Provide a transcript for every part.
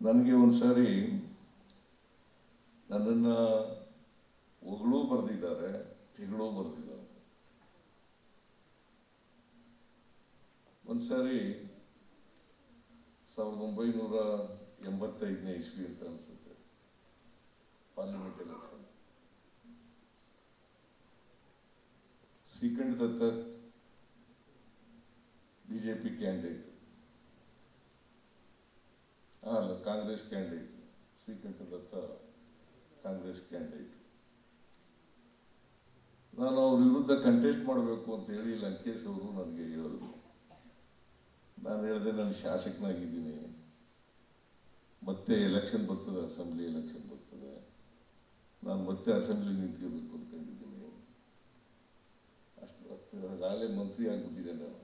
ನನಗೆ ಒಂದು ಸಾರಿ ನನ್ನನ್ನು ಹೊಗಳೂ ಬರೆದಿದ್ದಾರೆ, ತೆಗಳೂ ಬರೆದಿದ್ದಾರೆ. ಒಂದು ಸಾರಿ 1985ನೇ ಇಸ್ವಿ ಅಂತ ಅನ್ಸುತ್ತೆ, ಪಾರ್ಲಿಮೆಂಟ್ ಎಲೆಕ್ಷನ್. ಶ್ರೀಕಂಠ ದತ್ತ ಬಿಜೆಪಿ ಕ್ಯಾಂಡಿಡೇಟ್, ಅಲ್ಲ ಕಾಂಗ್ರೆಸ್ ಕ್ಯಾಂಡಿಡೇಟ್, ಶ್ರೀಕಂಠ ದತ್ತ ಕಾಂಗ್ರೆಸ್ ಕ್ಯಾಂಡಿಡೇಟ್. ನಾನು ಅವ್ರ ವಿರುದ್ಧ ಕಂಟೆಸ್ಟ್ ಮಾಡಬೇಕು ಅಂತ ಹೇಳಿ ಲಂಕೇಶ್ ಅವರು ನನಗೆ ಹೇಳಿದ್ರು. ನಾನು ಹೇಳಿದೆ, ನಾನು ಶಾಸಕನಾಗಿದ್ದೀನಿ, ಮತ್ತೆ ಎಲೆಕ್ಷನ್ ಬರ್ತದೆ, ಅಸೆಂಬ್ಲಿ ಎಲೆಕ್ಷನ್ ಬರ್ತದೆ, ನಾನು ಮತ್ತೆ ಅಸೆಂಬ್ಲಿ ನಿಂತ್ಕೋಬೇಕು ಅಂದ್ಕೊಂಡಿದ್ದೀನಿ. ಅಷ್ಟೇ ಮಂತ್ರಿ ಆಗ್ಬಿಟ್ಟಿದೆ ನಾನು.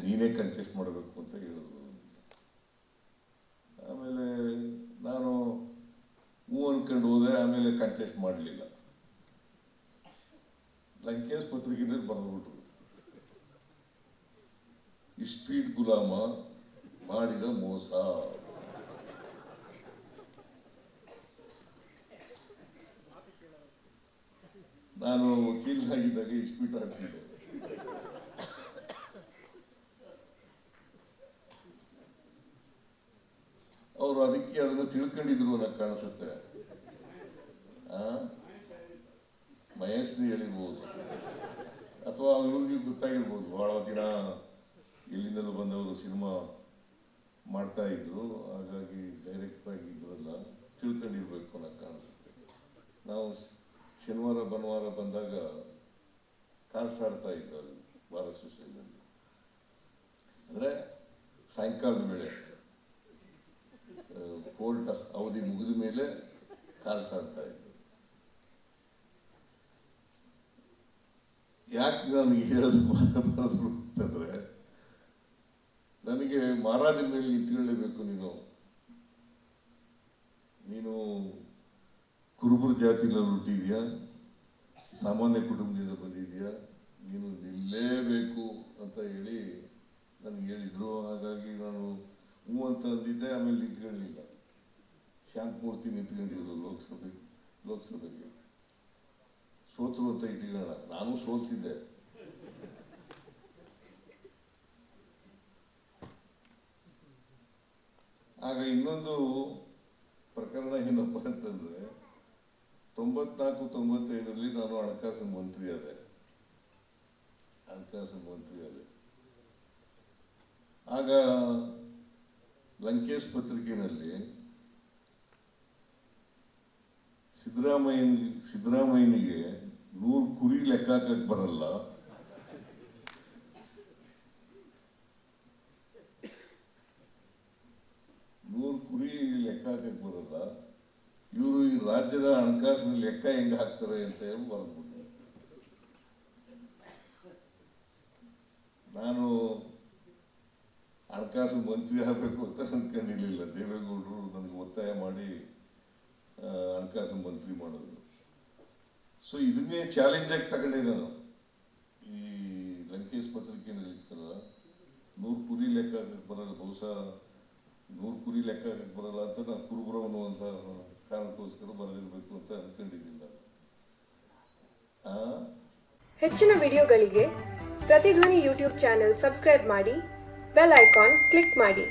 ನೀನೇ ಕಂಟೆಸ್ಟ್ ಮಾಡಬೇಕು ಅಂತ ಹೇಳಿದ್ರು. ಆಮೇಲೆ ನಾನು ಹೂ ಅನ್ಕೊಂಡು ಹೋದೆ. ಆಮೇಲೆ ಕಂಟೆಸ್ಟ್ ಮಾಡಲಿಲ್ಲ. ಲಂಕೇಶ್ ಪತ್ರಿಕೆಯಲ್ಲಿ ಬರೆದ್ಬಿಟ್ರು, ಸ್ಪೀಡ್ ಗುಲಾಮ ಮಾಡಿದ ಮೋಸ. ನಾನು ವಕೀಲನಾಗಿದ್ದಾಗ ಇಸ್ಪೀಟ್ ಆಗ್ತಿದ್ದೆ. ಅವರು ಅದಕ್ಕೆ ಅದನ್ನು ತಿಳ್ಕೊಂಡಿದ್ರು ಅನ್ನೋ ಕಾಣಿಸುತ್ತೆ. ಮಹೇಶ್ನಿ ಹೇಳಿರ್ಬೋದು, ಅಥವಾ ಇವ್ರಿಗೆ ಗೊತ್ತಾಗಿರ್ಬೋದು. ಬಹಳ ದಿನ ಎಲ್ಲಿಂದಲೂ ಬಂದವರು ಸಿನಿಮಾ ಮಾಡ್ತಾ ಇದ್ರು, ಹಾಗಾಗಿ ಡೈರೆಕ್ಟ್ ಆಗಿ ಇದ್ರಲ್ಲ ತಿಳ್ಕೊಂಡಿರ್ಬೇಕು ಅನ್ನೋ ಕಾಣಿಸುತ್ತೆ. ನಾವು ಶನಿವಾರ ಭಾನುವಾರ ಬಂದಾಗ ಕಾರ್ಡ್ಸ್ ಆಡ್ತಾ ಇದ್ದರು ಭಾರತ್ ಸೊಸೈಟಿಯಲ್ಲಿ. ಅಂದರೆ ಸಾಯಂಕಾಲದ ವೇಳೆ ಕೋರ್ಟ್ ಅವಧಿ ಮುಗಿದ ಮೇಲೆ ಕಾರ್ಡ್ಸ್ ಆಡ್ತಾ ಇದ್ರು. ಯಾಕೆ ನನಗೆ ಹೇಳೋದು ಬರೋದು ಅಂತಂದ್ರೆ, ನನಗೆ ಮಹಾರಾಜನ ಮೇಲೆ ನಿಂತ್ಕೊಳ್ಳೇಬೇಕು. ನೀನು ಕುರುಬರ ಜಾತಿನಲ್ಲಿ ಹುಟ್ಟಿದ್ಯಾ, ಸಾಮಾನ್ಯ ಕುಟುಂಬದಿಂದ ಬಂದಿದ್ಯಾ, ನೀನು ನಿಲ್ಲೇಬೇಕು ಅಂತ ಹೇಳಿ ನನಗೆ ಹೇಳಿದ್ರು. ಹಾಗಾಗಿ ನಾನು ಹೂ ಅಂತ ಅಂದಿದ್ದೆ. ಆಮೇಲೆ ನಿಂತ್ಕೊಳ್ಳಲಿಲ್ಲ. ಶಾಂತಮೂರ್ತಿ ನಿಂತ್ಕೊಂಡಿದ್ರು ಲೋಕಸಭೆಗೆ. ಸೋತರು ಅಂತ ಇಟ್ಕೊಳ್ಳೋಣ, ನಾನು ಸೋಲ್ತಿದ್ದೆ. ಆಗ ಇನ್ನೊಂದು ಪ್ರಕರಣ ಏನಪ್ಪ ಅಂತಂದ್ರೆ, 94-95ರಲ್ಲಿ ನಾನು ಹಣಕಾಸು ಮಂತ್ರಿ ಆದೆ. ಆಗ ಲಂಕೇಶ್ ಪತ್ರಿಕೆಯಲ್ಲಿ ಸಿದ್ದರಾಮಯ್ಯನಿಗೆ 100 ಕುರಿ ಲೆಕ್ಕ ಹಾಕಕ್ ಬರಲ್ಲ, ಇವರು ಈ ರಾಜ್ಯದ ಹಣಕಾಸಿನ ಲೆಕ್ಕ ಹೆಂಗ ಹಾಕ್ತಾರೆ ಅಂತ ಹೇಳಿ ಬರೆದ್ಬಿಟ್ಟು, ನಾನು ಹಣಕಾಸು ಮಂತ್ರಿ ಆಗಬೇಕು ಅಂತ ಅನ್ಕೊಂಡಿರ್ಲಿಲ್ಲ. ದೇವೇಗೌಡರು ನನಗೆ ಒತ್ತಾಯ ಮಾಡಿ ಹಣಕಾಸು ಮಂತ್ರಿ ಮಾಡಿದ್ರು. ಸೊ ಇದನ್ನೇ ಚಾಲೆಂಜ್ ಆಗಿ ತಗೊಂಡೆ ನಾನು. ಈ ಲಂಕೇಶ್ ಪತ್ರಿಕೆಯಲ್ಲಿ ಇರ್ತಲ್ಲ, 100 ಕುರಿ ಲೆಕ್ಕ ಹಾಕಕ್ಕೆ ಬರಲ್ಲ, ಬಹುಶಃ 100 ಕುರಿ ಲೆಕ್ಕ ಹಾಕಕ್ಕೆ ಬರಲ್ಲ ಅಂತ ನಾನು ಕುರುಬರವನು ಅಂತ ಕಾರಣಕ್ಕೋಸ್ಕರ ಬರೆದಿರಬೇಕು ಅಂತ ಅನ್ಕೊಂಡಿದ್ದೀನಿ ನಾನು. ಹೆಚ್ಚಿನ ವಿಡಿಯೋಗಳಿಗೆ ಪ್ರತಿಧ್ವನಿ ಯೂಟ್ಯೂಬ್ ಚಾನೆಲ್ ಸಬ್ಸ್ಕ್ರೈಬ್ ಮಾಡಿ, ಬೆಲ್ ಐಕಾನ್ ಕ್ಲಿಕ್ ಮಾಡಿ.